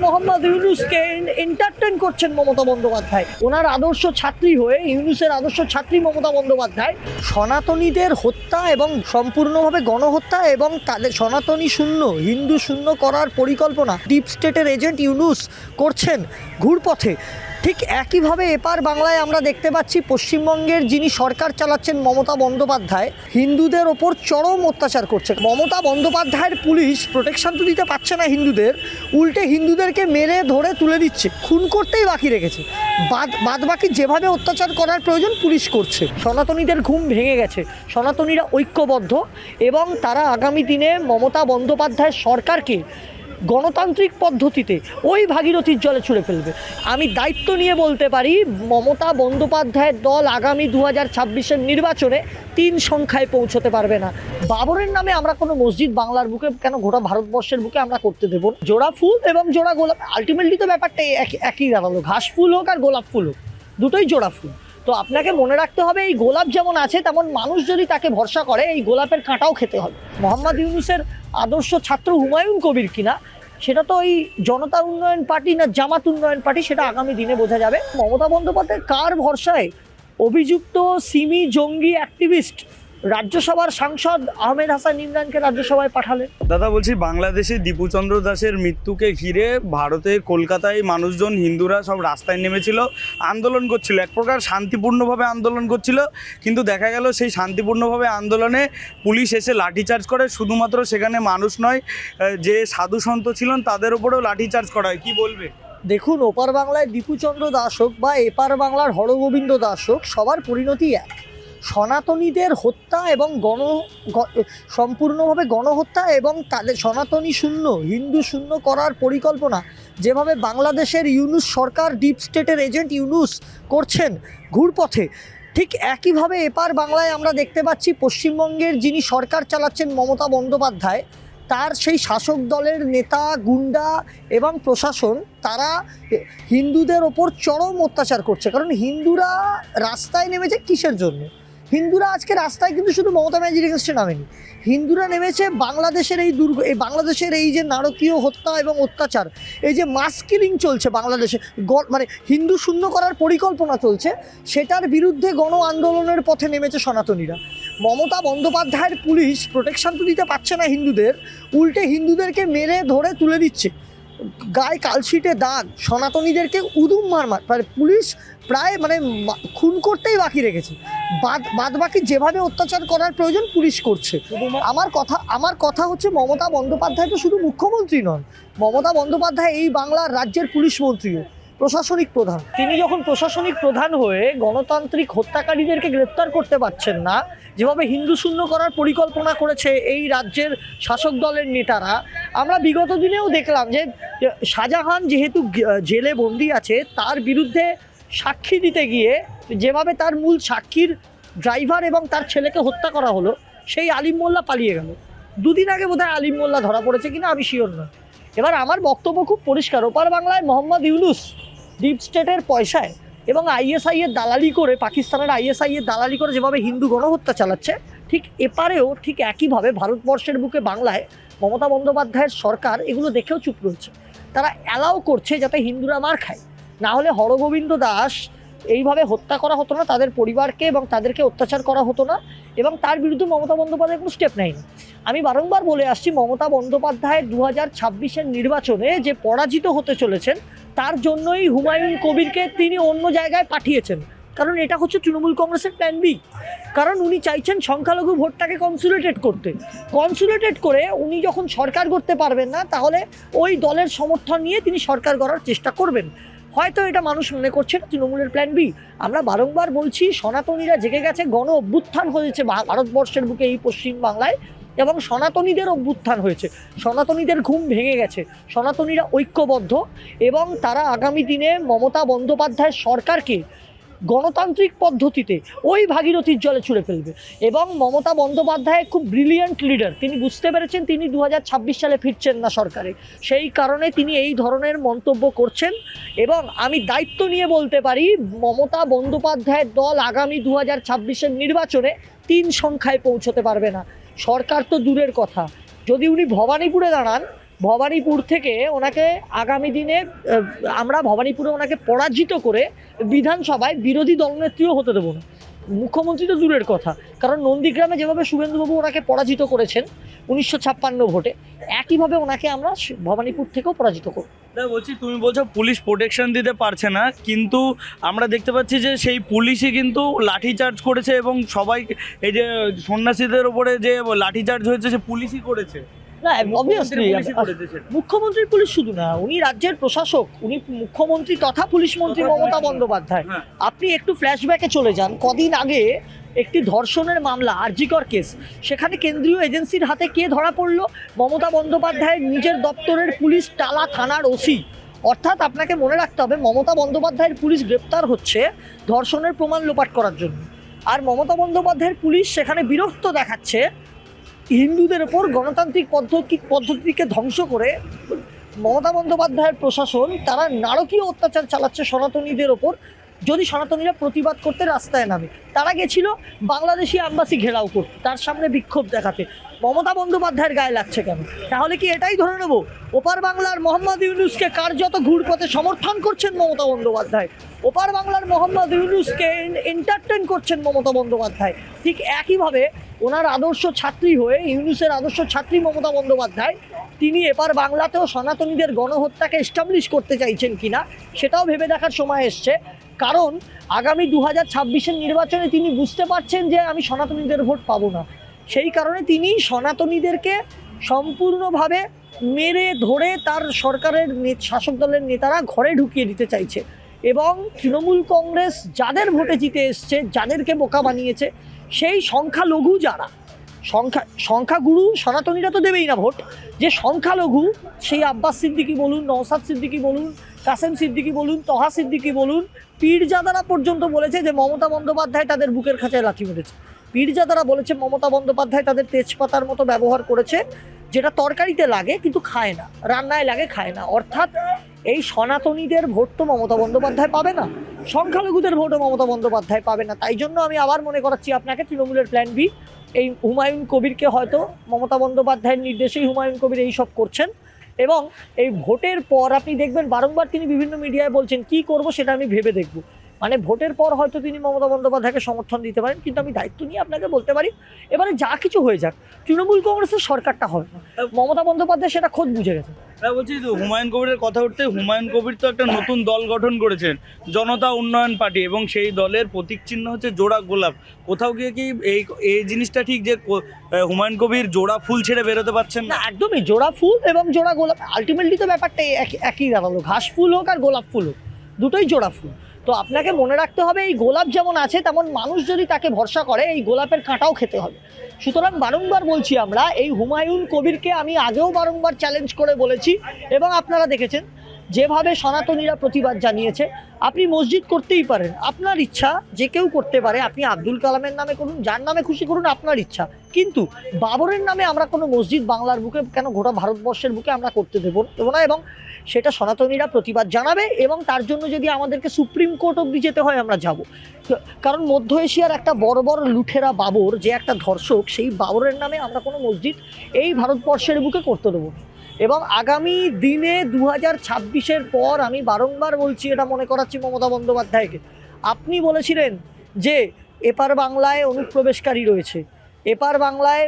Mohammad ইউনূসকে entertain করছেন মমতা বন্দ্যোপাধ্যায়। ওনার আদর্শ ছাত্রী হয়ে, ইউনূসের আদর্শ ছাত্রী মমতা বন্দ্যোপাধ্যায় সনাতনীদের হত্যা এবং সম্পূর্ণভাবে গণহত্যা এবং তাদের সনাতনী শূন্য, হিন্দু শূন্য করার পরিকল্পনা ডিপ স্টেটের এজেন্ট ইউনূস করছেন ঘুরপথে। ঠিক একইভাবে এপার বাংলায় আমরা দেখতে পাচ্ছি পশ্চিমবঙ্গের যিনি সরকার চালাচ্ছেন মমতা বন্দ্যোপাধ্যায় হিন্দুদের ওপর চরম অত্যাচার করছে। মমতা বন্দ্যোপাধ্যায়ের পুলিশ প্রোটেকশন তো দিতে পারছে না হিন্দুদের, উল্টে হিন্দুদেরকে মেরে ধরে তুলে দিচ্ছে, খুন করতেই বাকি রেখেছে। বাদ বাকি যেভাবে অত্যাচার করার প্রয়োজন পুলিশ করছে। সনাতনীদের ঘুম ভেঙে গেছে, সনাতনীরা ঐক্যবদ্ধ এবং তারা আগামী দিনে মমতা বন্দ্যোপাধ্যায়ের সরকারকে গণতান্ত্রিক পদ্ধতিতে ওই ভাগীরথীর জলে ছুঁড়ে ফেলবে। আমি দায়িত্ব নিয়ে বলতে পারি মমতা বন্দ্যোপাধ্যায়ের দল আগামী 2026-এর নির্বাচনে 3 সংখ্যায় পৌঁছতে পারবে না। বাবরের নামে আমরা কোনো মসজিদ বাংলার বুকে কেন গোটা ভারতবর্ষের বুকে আমরা করতে দেবো? জোড়া ফুল এবং জোড়া গোলাপ, আলটিমেটলি তো ব্যাপারটা একই দাঁড়ালো। ঘাস ফুল হোক আর গোলাপ ফুল হোক, দুটোই জোড়া ফুল। তো আপনাকে মনে রাখতে হবে এই গোলাপ যেমন আছে তেমন মানুষ যদি তাকে ভরসা করে এই গোলাপের কাঁটাও খেতে হবে। মোহাম্মদ ইউনূসের আদর্শ ছাত্র হুমায়ুন কবির কিনা সেটা তো ওই জনতা উন্নয়ন পার্টি না জামাত উন্নয়ন পার্টি, সেটা আগামী দিনে বোঝা যাবে। মমতা বন্দ্যোপাধ্যায় কার ভরসায় অভিযুক্ত সিমি জঙ্গি অ্যাক্টিভিস্ট রাজ্যসভার সাংসদ আহমেদ হাসান ইমরানকে রাজ্যসভায় পাঠালেন? দাদা বলছি, বাংলাদেশে দীপুচন্দ্র দাসের মৃত্যুকে ঘিরে ভারতে কলকাতায় মানুষজন, হিন্দুরা সব রাস্তায় নেমেছিল, আন্দোলন করছিল, এক প্রকার শান্তিপূর্ণভাবে আন্দোলন করছিল। কিন্তু দেখা গেল সেই শান্তিপূর্ণভাবে আন্দোলনে পুলিশ এসে লাঠিচার্জ করে। শুধুমাত্র সেখানে মানুষ নয়, যে সাধু সন্ত ছিলেন তাদের উপরেও লাঠিচার্জ করা হয়। কী বলবে? দেখুন, ওপার বাংলায় দীপুচন্দ্র দাস হোক বা এপার বাংলার হরগোবিন্দ দাস হোক, সবার পরিণতি এক। সনাতনীদের হত্যা এবং সম্পূর্ণভাবে গণহত্যা এবং তাদের সনাতনী শূন্য, হিন্দু শূন্য করার পরিকল্পনা যেভাবে বাংলাদেশের ইউনূস সরকার, ডিপ স্টেটের এজেন্ট ইউনূস করছেন ঘুরপথে, ঠিক একইভাবে এপার বাংলায় আমরা দেখতে পাচ্ছি পশ্চিমবঙ্গের যিনি সরকার চালাচ্ছেন মমতা বন্দ্যোপাধ্যায়, তার সেই শাসক দলের নেতা, গুন্ডা এবং প্রশাসন তারা হিন্দুদের ওপর চরম অত্যাচার করছে। কারণ হিন্দুরা রাস্তায় নেমেছে কিসের জন্য? হিন্দুরা আজকে রাস্তায় কিন্তু শুধু মমতা ব্যানার্জির এগেন্সটে নামেনি, হিন্দুরা নেমেছে বাংলাদেশের বাংলাদেশের এই যে নারকীয় হত্যা এবং অত্যাচার, এই যে মাস কিলিং চলছে বাংলাদেশে, মানে হিন্দু শূন্য করার পরিকল্পনা চলছে, সেটার বিরুদ্ধে গণ আন্দোলনের পথে নেমেছে সনাতনীরা। মমতা বন্দ্যোপাধ্যায়ের পুলিশ প্রোটেকশন তো দিতে পারছে না হিন্দুদের, উল্টে হিন্দুদেরকে মেরে ধরে তুলে দিচ্ছে, গায়ে কালশিটে দাগ, সনাতনীদেরকে উদুম মানে পুলিশ প্রায় খুন করতেই বাকি রেখেছে। বাদ বাকি যেভাবে অত্যাচার করার প্রয়োজন পুলিশ করছে। আমার কথা হচ্ছে মমতা বন্দ্যোপাধ্যায় তো শুধু মুখ্যমন্ত্রী নন, মমতা বন্দ্যোপাধ্যায় এই বাংলার রাজ্যের পুলিশ মন্ত্রীও, প্রশাসনিক প্রধান। তিনি যখন প্রশাসনিক প্রধান হয়ে গণতান্ত্রিক হত্যাকারীদেরকে গ্রেপ্তার করতে পারছেন না, যেভাবে হিন্দু শূন্য করার পরিকল্পনা করেছে এই রাজ্যের শাসক দলের নেতারা, আমরা বিগত দিনেও দেখলাম যে শাহজাহান যেহেতু জেলে বন্দি আছে, তার বিরুদ্ধে সাক্ষী দিতে গিয়ে যেভাবে তার মূল সাক্ষীর ড্রাইভার এবং তার ছেলেকে হত্যা করা হলো, সেই আলিম মোল্লা পালিয়ে গেল। 2 দিন আগে বোধহয় আলিম মোল্লা ধরা পড়েছে কিনা আমি শিওর নয়। এবার আমার বক্তব্য খুব পরিষ্কার, ওপার বাংলায় মোহাম্মদ ইউনূস ডিপ স্টেটের পয়সায় এবং আইএসআইয়ের দালালি করে, পাকিস্তানের আইএসআইয়ের দালালি করে যেভাবে হিন্দু গণহত্যা চালাচ্ছে, ঠিক এপারেও ঠিক একইভাবে ভারতবর্ষের বুকে বাংলায় মমতা বন্দ্যোপাধ্যায়ের সরকার এগুলো দেখেও চুপ রয়েছে। তারা অ্যালাউ করছে যাতে হিন্দুরা মার খায়, না হলে হরগোবিন্দ দাস এইভাবে হত্যা করা হতো না, তাদের পরিবারকে এবং তাদেরকে অত্যাচার করা হতো না, এবং তার বিরুদ্ধে মমতা বন্দ্যোপাধ্যায় কোনো স্টেপ নেয়নি। আমি বারংবার বলে আসছি, মমতা বন্দ্যোপাধ্যায় 2026-এর নির্বাচনে যে পরাজিত হতে চলেছেন, তার জন্যই হুমায়ুন কবিরকে তিনি অন্য জায়গায় পাঠিয়েছেন। কারণ এটা হচ্ছে তৃণমূল কংগ্রেসের প্ল্যান বি। কারণ উনি চাইছেন সংখ্যালঘু ভোটটাকে কনসুলেটেড করে উনি যখন সরকার করতে পারবেন না, তাহলে ওই দলের সমর্থন নিয়ে তিনি সরকার করার চেষ্টা করবেন। হয়তো এটা মানুষ মনে করছে তৃণমূলের প্ল্যান বি। আমরা বারংবার বলছি, সনাতনীরা জেগে গেছে, গণ অভ্যুত্থান হয়েছে ভারতবর্ষের বুকে, এই পশ্চিম বাংলায়, এবং সনাতনীদের অভ্যুত্থান হয়েছে, সনাতনীদের ঘুম ভেঙে গেছে, সনাতনীরা ঐক্যবদ্ধ এবং তারা আগামী দিনে মমতা বন্দ্যোপাধ্যায়ের সরকারকে গণতান্ত্রিক পদ্ধতিতে ওই ভাগীরথীর জলে ছুঁড়ে ফেলবে। এবং মমতা বন্দ্যোপাধ্যায় খুব ব্রিলিয়ান্ট লিডার, তিনি বুঝতে পেরেছেন তিনি 2026 সালে ফিরছেন না সরকারে, সেই কারণে তিনি এই ধরনের মন্তব্য করছেন। এবং আমি দায়িত্ব নিয়ে বলতে পারি মমতা বন্দ্যোপাধ্যায়ের দল আগামী 2026-এর নির্বাচনে 3 সংখ্যায় পৌঁছতে পারবে না। সরকার তো দূরের কথা, যদি উনি ভবানীপুরে দাঁড়ান, ভবানীপুর থেকে ওনাকে আগামী দিনে আমরা ভবানীপুরে ওনাকে পরাজিত করে বিধানসভায় বিরোধী দলনেত্রীও হতে দেবো না। মুখ্যমন্ত্রী তো দূরের কথা, কারণ নন্দীগ্রামে যেভাবে শুভেন্দুবাবু ওনাকে পরাজিত করেছেন 1956 ভোটে, একইভাবে ওনাকে আমরা ভবানীপুর থেকেও পরাজিত করব। বলছি, তুমি বলছো পুলিশ প্রোটেকশন দিতে পারছে না, কিন্তু আমরা দেখতে পাচ্ছি যে সেই পুলিশই কিন্তু লাঠিচার্জ করেছে এবং সবাই এই যে সন্ন্যাসীদের উপরে যে লাঠিচার্জ হয়েছে সে পুলিশই করেছে। না, অবভিয়াসলি মুখ্যমন্ত্রীর পুলিশ শুধু না, উনি রাজ্যের প্রশাসক, উনি মুখ্যমন্ত্রী তথা পুলিশ মন্ত্রী মমতা বন্দ্যোপাধ্যায়। আপনি একটু ফ্ল্যাশব্যাকে চলে যান, কদিন আগে একটি ধর্ষণের মামলা, আরজিকর কেস, সেখানে কেন্দ্রীয় এজেন্সির হাতে কে ধরা পড়লো? মমতা বন্দ্যোপাধ্যায়ের নিজের দপ্তরের পুলিশ, টালা থানার ওসি। অর্থাৎ আপনাকে মনে রাখতে হবে, মমতা বন্দ্যোপাধ্যায়ের পুলিশ গ্রেপ্তার হচ্ছে ধর্ষণের প্রমাণ লোপাট করার জন্য, আর মমতা বন্দ্যোপাধ্যায়ের পুলিশ সেখানে বিরক্ত দেখাচ্ছে হিন্দুদের ওপর গণতান্ত্রিক পদ্ধতিকে ধ্বংস করে। মমতা বন্দ্যোপাধ্যায়ের প্রশাসন তারা নারকীয় অত্যাচার চালাচ্ছে সনাতনীদের ওপর। যদি সনাতনীরা প্রতিবাদ করতে রাস্তায় নামে, তারা গেছিল বাংলাদেশি অ্যাম্বাসি ঘেরাও করতে, তার সামনে বিক্ষোভ দেখাতে, মমতা বন্দ্যোপাধ্যায়ের গায়ে লাগছে কেন? তাহলে কি এটাই ধরে নেব ওপার বাংলার মোহাম্মদ ইউনূসকে কার্যত ঘুরপথে সমর্থন করছেন মমতা বন্দ্যোপাধ্যায়? ওপার বাংলার মোহাম্মদ ইউনূসকে এন্টারটেন করছেন মমতা বন্দ্যোপাধ্যায়। ঠিক একইভাবে ওনার আদর্শ ছাত্রী হয়ে, ইউনূসের আদর্শ ছাত্রী মমতা বন্দ্যোপাধ্যায়, তিনি এপার বাংলাতেও সনাতনীদের গণহত্যাকে এস্টাবলিশ করতে চাইছেন কিনা সেটাও ভেবে দেখার সময় এসছে। কারণ আগামী 2026-এর নির্বাচনে তিনি বুঝতে পারছেন যে আমি সনাতনীদের ভোট পাবো না। সেই কারণে তিনি সনাতনীদেরকে সম্পূর্ণভাবে মেরে ধরে তার সরকারের শাসক দলের নেতারা ঘরে ঢুকিয়ে দিতে চাইছে। এবং তৃণমূল কংগ্রেস যাদের ভোটে জিতে এসছে, যাদেরকে বোকা বানিয়েছে, সেই সংখ্যালঘু যারা, সংখ্যাগুরু সনাতনীরা তো দেবেই না ভোট, যে সংখ্যালঘু, সেই আব্বাস সিদ্দিকী বলুন, নওশাদ সিদ্দিকী বলুন, কাসেম সিদ্দিকী বলুন, তহা সিদ্দিকী বলুন, পীরজাদারা পর্যন্ত বলেছে যে মমতা বন্দ্যোপাধ্যায় তাদের বুকের খাঁচায় লাথি মেরেছে। পীরজাদারা বলেছে মমতা বন্দ্যোপাধ্যায় তাদের তেজপাতার মতো ব্যবহার করেছে, যেটা তরকারিতে লাগে কিন্তু খায় না, রান্নায় লাগে খায় না। অর্থাৎ এই সনাতনীদের ভোট তো মমতা বন্দ্যোপাধ্যায় পাবে না, সংখ্যালঘুদের ভোটও মমতা বন্দ্যোপাধ্যায় পাবে না। তাই জন্য আমি আবার মনে করাচ্ছি আপনাকে, তৃণমূলের প্ল্যান বি, এই হুমায়ুন কবিরকে হয়তো মমতা বন্দ্যোপাধ্যায়ের নির্দেশেই হুমায়ুন কবির এই সব করছেন। এবং এই ভোটের পর আপনি দেখবেন বারংবার তিনি বিভিন্ন মিডিয়ায় বলছেন কি করব সেটা আমি ভেবে দেখব। মানে ভোটের পর হয়তো তিনি মমতা বন্দ্যোপাধ্যায়কে সমর্থন দিতে পারেন, কিন্তু আমি দায়িত্ব নিয়ে আপনাকে বলতে পারি, এবারে যা কিছু হয়ে যাক তৃণমূল কংগ্রেসের সরকারটা হবে না। মমতা বন্দ্যোপাধ্যায় সেটা খোদ বুঝে গেছেন। বলছি তো, হুমায়ুন কবিরের কথা উঠতে, হুমায়ুন কবির তো একটা নতুন দল গঠন করেছেন, জনতা উন্নয়ন পার্টি, এবং সেই দলের প্রতীক চিহ্ন হচ্ছে জোড়া গোলাপ। কোথাও গিয়ে কি এই জিনিসটা ঠিক যে হুমায়ুন কবির জোড়া ফুল ছেড়ে বেরোতে পারছেন না? একদমই, জোড়া ফুল এবং জোড়া গোলাপ, আলটিমেটলি তো ব্যাপারটা একই দাঁড়ালো। ঘাস ফুল হোক আর গোলাপ ফুল হোক, দুটোই জোড়া ফুল। তো আপনাকে মনে রাখতে হবে, এই গোলাপ যেমন আছে তেমন মানুষ যদি তাকে ভরসা করে, এই গোলাপের কাঁটাও খেতে হবে। সুতরাং বারংবার বলছি, আমরা এই হুমায়ুন কবিরকে আমি আগেও বারংবার চ্যালেঞ্জ করে বলেছি, এবং আপনারা দেখেছেন যেভাবে সনাতনীরা প্রতিবাদ জানিয়েছে। আপনি মসজিদ করতেই পারেন, আপনার ইচ্ছা, যে কেউ করতে পারে, আপনি আব্দুল কালামের নামে করুন, যার নামে খুশি করুন, আপনার ইচ্ছা। কিন্তু বাবরের নামে আমরা কোনো মসজিদ বাংলার বুকে, কেন গোটা ভারতবর্ষের বুকে আমরা করতে দেবো না, এবং সেটা সনাতনীরা প্রতিবাদ জানাবে। এবং তার জন্য যদি আমাদেরকে সুপ্রিম কোর্ট অবধি যেতে হয় আমরা যাব, কারণ মধ্য এশিয়ার একটা বড় বড় লুঠেরা বাবর, যে একটা ধর্ষক, সেই বাবরের নামে আমরা কোনো মসজিদ এই ভারতবর্ষের বুকে করতে দেবো। এবং আগামী দিনে 2026-এর পর আমি বারংবার বলছি, এটা মনে করাচ্ছি মমতা বন্দ্যোপাধ্যায়কে, আপনি বলেছিলেন যে এপার বাংলায় অনুপ্রবেশকারী রয়েছে, এপার বাংলায়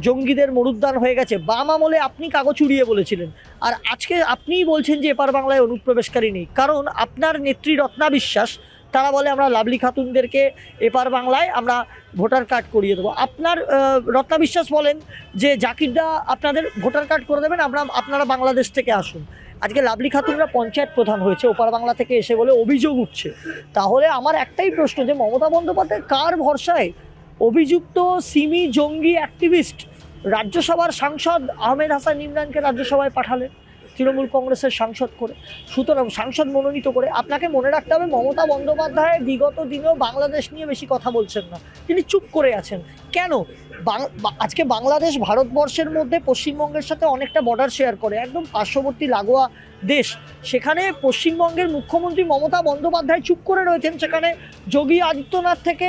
জঙ্গিদের মরুদ্যান হয়ে গেছে, বাম আমলে আপনি কাগজ উড়িয়ে বলেছিলেন, আর আজকে আপনিই বলছেন যে এপার বাংলায় অনুপ্রবেশকারী নেই। কারণ আপনার নেত্রী রত্না বিশ্বাস, তারা বলে আমরা লাভলি খাতুনদেরকে এপার বাংলায় আমরা ভোটার কার্ড করিয়ে দেবো। আপনার রত্না বিশ্বাস বলেন যে জাকিরদা আপনাদের ভোটার কার্ড করে দেবেন, আপনারা বাংলাদেশ থেকে আসুন। আজকে লাভলি খাতুনরা পঞ্চায়েত প্রধান হয়েছে ওপার বাংলা থেকে এসে বলে অভিযোগ উঠছে। তাহলে আমার একটাই প্রশ্ন, যে মমতা বন্দ্যোপাধ্যায় কার ভরসায় অভিযুক্ত সিমি জঙ্গি অ্যাক্টিভিস্ট রাজ্যসভার সাংসদ আহমেদ হাসান ইমরানকে রাজ্যসভায় পাঠালেন তৃণমূল কংগ্রেসের সাংসদ করে, সুতরাং সাংসদ মনোনীত করে? আপনাকে মনে রাখতে হবে, মমতা বন্দ্যোপাধ্যায় বিগত দিনেও বাংলাদেশ নিয়ে বেশি কথা বলছেন না, তিনি চুপ করে আছেন। কেন? আজকে বাংলাদেশ ভারতবর্ষের মধ্যে পশ্চিমবঙ্গের সাথে অনেকটা বর্ডার শেয়ার করে, একদম পার্শ্ববর্তী লাগোয়া দেশ। সেখানে পশ্চিমবঙ্গের মুখ্যমন্ত্রী মমতা বন্দ্যোপাধ্যায় চুপ করে রয়েছেন, সেখানে যোগী আদিত্যনাথ থেকে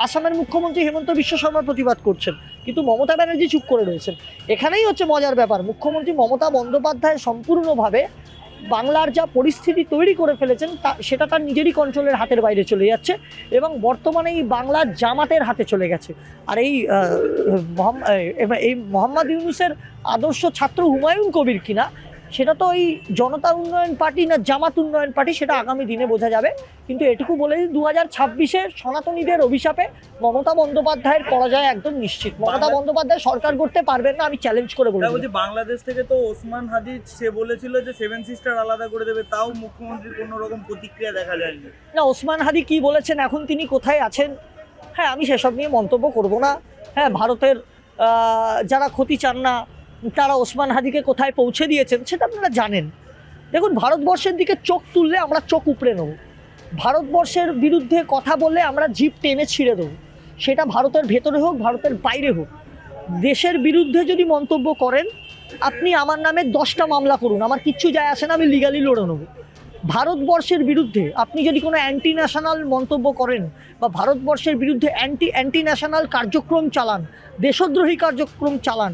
আসামের মুখ্যমন্ত্রী হেমন্ত বিশ্ব শর্মা প্রতিবাদ করছেন। কিন্তু মমতা ব্যানার্জি চুপ করে রয়েছেন। এখানেই হচ্ছে মজার ব্যাপার, মুখ্যমন্ত্রী মমতা বন্দ্যোপাধ্যায় সম্পূর্ণভাবে বাংলার যা পরিস্থিতি তৈরি করে ফেলেছেন সেটা তার নিজেরই কন্ট্রোলের হাতের বাইরে চলে যাচ্ছে এবং বর্তমানে এই বাংলার জামাতের হাতে চলে গেছে। আর এই মোহাম্মদ ইউনূসের আদর্শ ছাত্র হুমায়ুন কবির কিনা সেটা তো ওই জনতা উন্নয়ন পার্টি না জামাত উন্নয়ন পার্টি, সেটা আগামী দিনে বোঝা যাবে। কিন্তু এটুকু বলে 2026-এ সনাতনীদের অভিশাপে মমতা বন্দ্যোপাধ্যায়ের পরাজয় একদম নিশ্চিত। মমতা বন্দ্যোপাধ্যায় সরকার করতে পারবেন না, আমি চ্যালেঞ্জ করে বলছি। বাংলাদেশ থেকে তো ওসমান হাদি সে বলেছিল যে 7 সিস্টার আলাদা করে দেবে, তাও মুখ্যমন্ত্রীর কোনো রকম প্রতিক্রিয়া দেখা যায়নি। না, ওসমান হাদি কি বলেছেন, এখন তিনি কোথায় আছেন, হ্যাঁ আমি সেসব নিয়ে মন্তব্য করব না। হ্যাঁ, ভারতের যারা ক্ষতি চান না তারা ওসমান হাদিকে কোথায় পৌঁছে দিয়েছেন সেটা আপনারা জানেন। দেখুন, ভারতবর্ষের দিকে চোখ তুললে আমরা চোখ উপড়ে নেব, ভারতবর্ষের বিরুদ্ধে কথা বললে আমরা জিভ টেনে ছিঁড়ে দেবো, সেটা ভারতের ভেতরে হোক ভারতের বাইরে হোক। দেশের বিরুদ্ধে যদি মন্তব্য করেন আপনি আমার নামে 10টা মামলা করুন, আমার কিচ্ছু যায় আসে না, আমি লিগালি লড়ে নেব। ভারতবর্ষের বিরুদ্ধে আপনি যদি কোনো অ্যান্টি ন্যাশনাল মন্তব্য করেন বা ভারতবর্ষের বিরুদ্ধে অ্যান্টি ন্যাশনাল কার্যক্রম চালান, দেশদ্রোহী কার্যক্রম চালান,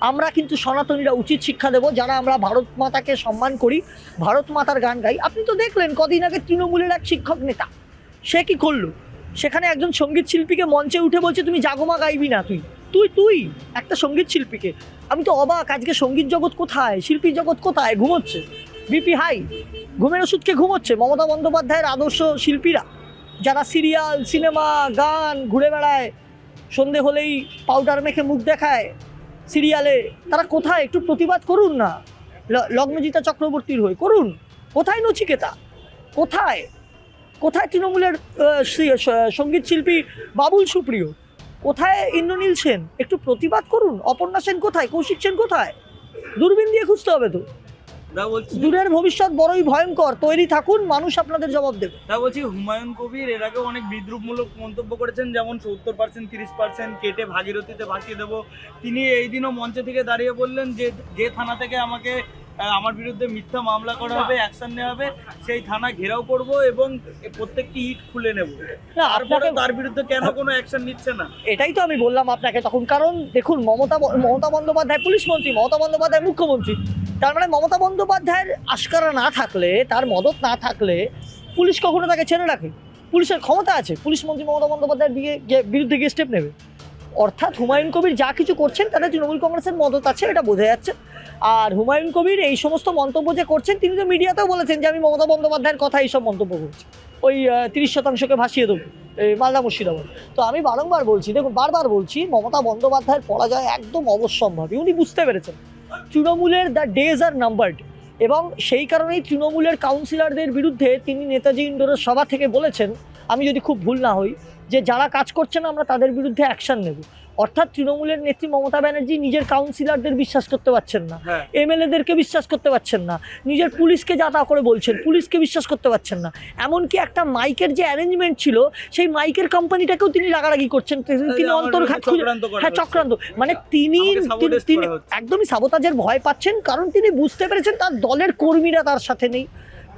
আমরা কিন্তু সনাতনীরা উচিত শিক্ষা দেব। যারা আমরা ভারত মাতাকে সম্মান করি, ভারত মাতার গান গাই। আপনি তো দেখলেন কদিন আগে তৃণমূলের এক শিক্ষক নেতা সে কি করলো, সেখানে একজন সঙ্গীত শিল্পীকে মঞ্চে উঠে বলছে তুমি জাগমা গাইবি না, তুই একটা সঙ্গীত শিল্পীকে। আমি তো অবাক, আজকে সঙ্গীত জগৎ কোথায়, শিল্পী জগৎ কোথায়, ঘুমোচ্ছে, বিপি হাই, ঘুমের ওষুধকে ঘুমোচ্ছে মমতা বন্দ্যোপাধ্যায়ের আদর্শ শিল্পীরা, যারা সিরিয়াল সিনেমা গান ঘুরে বেড়ায়, সন্ধে হলেই পাউডার মেখে মুখ দেখায় সিরিয়ালে, তারা কোথায়? একটু প্রতিবাদ করুন না, লগ্নজিতা চক্রবর্তীর হয়ে করুন। কোথায় নচিকেতা, কোথায় তৃণমূলের সঙ্গীত শিল্পী বাবুল সুপ্রিয়, কোথায় ইন্দ্রনীল সেন? একটু প্রতিবাদ করুন। অপর্ণা সেন কোথায়, কৌশিক সেন কোথায়? দূরবীন দিয়ে খুঁজতে হবে তো। দূরের ভবিষ্যৎ বড়ই ভয়ঙ্কর, তৈরি থাকুন, মানুষ আপনাদের জবাব দেবে। বলছি, হুমায়ুন কবির এর আগে অনেক বিদ্রুপমূলক মন্তব্য করেছেন, যেমন 70% 30% কেটে ভাগীরথীতে ভাসিয়ে দেবো। তিনি এই দিনও মঞ্চে থেকে দাঁড়িয়ে বললেন যে থানা থেকে আমার বিরুদ্ধে মিথ্যা মামলা করা হবে, অ্যাকশন নেওয়া হবে, সেই থানা ঘেরাও করব এবং প্রত্যেকটি ইট খুলে নেব। তারপরে তার বিরুদ্ধে কেন কোনো অ্যাকশন নিচ্ছে না? এটাই তো আমি বললাম আপনাকে তখন। কারণ দেখুন, মমতা বন্দ্যোপাধ্যায় পুলিশ মন্ত্রী, মমতা বন্দ্যোপাধ্যায় মুখ্যমন্ত্রী। তার মানে মমতা বন্দ্যোপাধ্যায়ের আশকারা না থাকলে, তার মদত না থাকলে পুলিশ কখনো তাকে ছেড়ে রাখে? পুলিশের ক্ষমতা আছে, পুলিশ মন্ত্রী মমতা বন্দ্যোপাধ্যায়ের বিরুদ্ধে গিয়ে স্টেপ নেবে। অর্থাৎ হুমায়ুন কবির যা কিছু করছেন তাতে তৃণমূল কংগ্রেসের মদত আছে, এটা বোঝা যাচ্ছে। আর হুমায়ুন কবির এই সমস্ত মন্তব্য যে করছেন, তিনি তো মিডিয়াতেও বলেছেন যে আমি মমতা বন্দ্যোপাধ্যায়ের কথা এইসব মন্তব্য করছি, ওই 30%কে ভাসিয়ে দেবো মালদা মুর্শিদাবাদ। তো আমি বারবার বলছি মমতা বন্দ্যোপাধ্যায়ের পরাজয় একদম অবশ্যম্ভাবী। উনি বুঝতে পেরেছেন তৃণমূলের দ্য ডেজ আর নাম্বারড, এবং সেই কারণেই তৃণমূলের কাউন্সিলরদের বিরুদ্ধে তিনি নেতাজি ইন্ডোরের সভা থেকে বলেছেন, আমি যদি খুব ভুল না হই, যে যারা কাজ করছে না আমরা তাদের বিরুদ্ধে অ্যাকশন নেব। অর্থাৎ তৃণমূলের নেত্রী মমতা ব্যানার্জি নিজের কাউন্সিলরদের বিশ্বাস করতে পারছেন না, এমএলএদেরকে বিশ্বাস করতে পারছেন না, নিজের পুলিশকে যা তা করে বলছেন, পুলিশকে বিশ্বাস করতে পারছেন না। এমনকি একটা মাইকের যে অ্যারেঞ্জমেন্ট ছিল, সেই মাইকের কোম্পানিটাকেও তিনি রাগারাগি করছেন, তিনি অন্তর্ঘাত চক্রান্ত, মানে তিনি একদমই সাবোতাজের ভয় পাচ্ছেন। কারণ তিনি বুঝতে পেরেছেন তার দলের কর্মীরা তার সাথে নেই,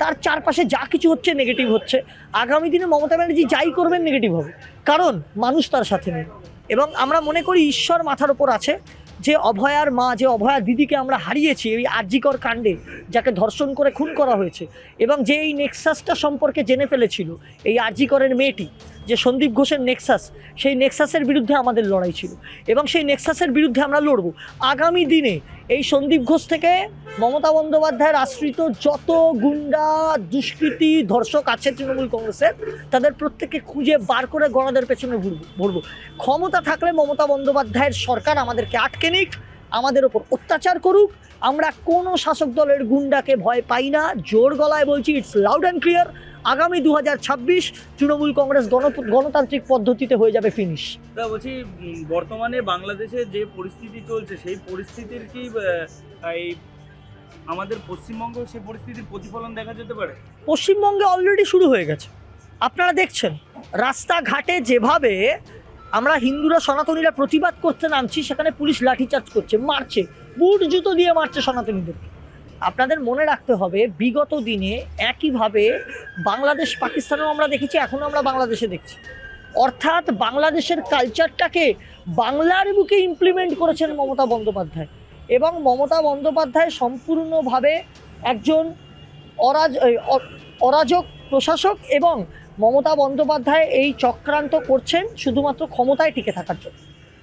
তার চারপাশে যা কিছু হচ্ছে নেগেটিভ হচ্ছে। আগামী দিনে মমতা ব্যানার্জি যাই করবেন নেগেটিভ হবে, কারণ মানুষ তার সাথে নেই। এবং আমরা মনে করি ঈশ্বর মাথার ওপর আছে। যে অভয়ার মা, যে অভয়া দিদিকে আমরা হারিয়েছি এই আরজিকর কাণ্ডে, যাকে ধর্ষণ করে খুন করা হয়েছে, এবং যে এই নেক্সাসটা সম্পর্কে জেনে ফেলেছিল এই আরজিকরের মেয়েটি, যে সন্দীপ ঘোষের নেক্সাস, সেই নেক্সাসের বিরুদ্ধে আমাদের লড়াই ছিল এবং সেই নেক্সাসের বিরুদ্ধে আমরা লড়ব। আগামী দিনে এই সন্দীপ ঘোষ থেকে মমতা বন্দ্যোপাধ্যায়ের আশ্রিত যত গুন্ডা দুষ্কৃতী ধর্ষক আছে তৃণমূল কংগ্রেসের, তাদের প্রত্যেককে খুঁজে বার করে গণাদের পেছনে ভরবো। ক্ষমতা থাকলে মমতা বন্দ্যোপাধ্যায়ের সরকার আমাদেরকে আটকে নিক, আমাদের ওপর অত্যাচার করুক, আমরা কোনো শাসক দলের গুন্ডাকে ভয় পাই না। জোর গলায় বলছি, ইটস লাউড অ্যান্ড ক্লিয়ার, আগামী 2026 তৃণমূল কংগ্রেস গণতান্ত্রিক পদ্ধতিতে হয়ে যাবে ফিনিশ। বলছি, বর্তমানে বাংলাদেশে যে পরিস্থিতি চলছে, সেই পরিস্থিতির কি আমাদের পশ্চিমবঙ্গ সেই পরিস্থিতির প্রতিফলন দেখা যেতে পারে? পশ্চিমবঙ্গে অলরেডি শুরু হয়ে গেছে, আপনারা দেখছেন রাস্তাঘাটে যেভাবে আমরা হিন্দুরা সনাতনীরা প্রতিবাদ করতে নামছি, সেখানে পুলিশ লাঠিচার্জ করছে, মারছে, বুট জুতো দিয়ে মারছে সনাতনীদেরকে। আপনাদের মনে রাখতে হবে বিগত দিনে একইভাবে বাংলাদেশ পাকিস্তানেও আমরা দেখেছি, এখনও আমরা বাংলাদেশে দেখছি। অর্থাৎ বাংলাদেশের কালচারটাকে বাংলার বুকে ইমপ্লিমেন্ট করেছেন মমতা বন্দ্যোপাধ্যায়, এবং মমতা বন্দ্যোপাধ্যায় সম্পূর্ণভাবে একজন অরাজক প্রশাসক, এবং মমতা বন্দ্যোপাধ্যায় এই চক্রান্ত করছেন শুধুমাত্র ক্ষমতায় টিকে থাকার জন্য।